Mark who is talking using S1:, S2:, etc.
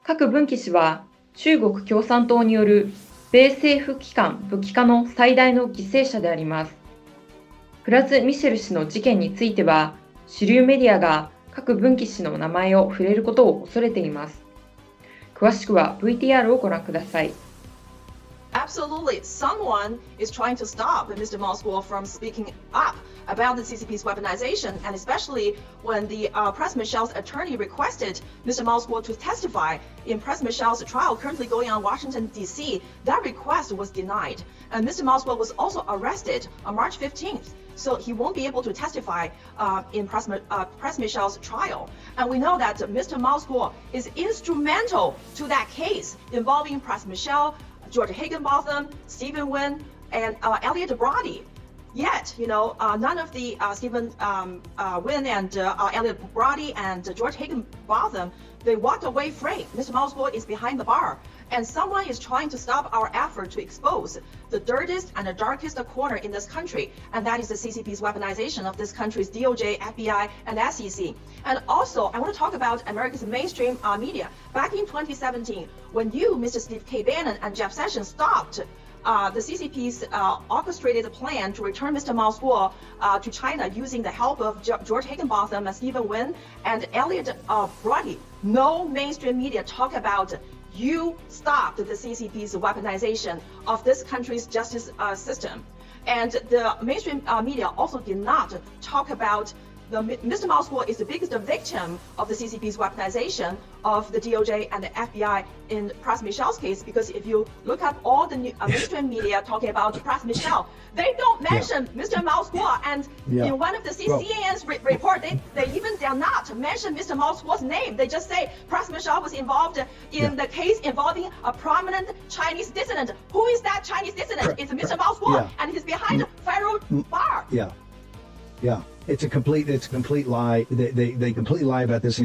S1: 郭文貴氏は中国共産党による米政府機関武器化の最大の犠牲者であります。ミッシェル氏の事件については、主流メディアが郭文貴氏の名前を触れることを恐れています。詳しくは VTR をご覧ください。
S2: Absolutely. Someone is trying to stop Mr. Moscow from speaking up about the CCP's weaponization, and especially when the Press Michel's attorney requested Mr. Moscow to testify in Press Michel's trial currently going on in Washington, D.C. That request was denied, and Mr. Moscow was also arrested on March 15th. So he won't be able to testify in Press Michel's trial. And we know that Mr. Moscow is instrumental to that case involving Press Michel, George Higginbotham, Stephen Wynn, and Elliot Brody. Yet, none of the Stephen Wynn and Elliot Brody and George Higginbotham, they walked away free. Mr. Moscow is behind the bar. And someone is trying to stop our effort to expose the dirtiest and the darkest corner in this country, and that is the CCP's weaponization of this country's DOJ, FBI, and SEC. And also, I want to talk about America's mainstream media. Back in 2017, when you, Mr. Steve K. Bannon, and Jeff Sessions stopped the CCP's orchestrated plan to return Mr. Moscow to China using the help of George Higginbotham, Stephen Wynn, and Elliot Brody, no mainstream media talk about you stopped the CCP's weaponization of this country's justice system. And the mainstream media also did not talk about Mr. Moscow is the biggest victim of the CCP's weaponization of the DOJ and the FBI in Press Michel's case, because if you look up all the mainstream media talking about Press Michel, they don't mention Mr. Moscow. And in one of the CNN's report, they even dare not mention Mr. Moscow's name. They just say Press Michel was involved in the case involving a prominent Chinese dissident. Who is that Chinese dissident? It's Mr. Moscow, and he's behind federal bar.
S3: Yeah. It's a complete lie. They completely lie about this.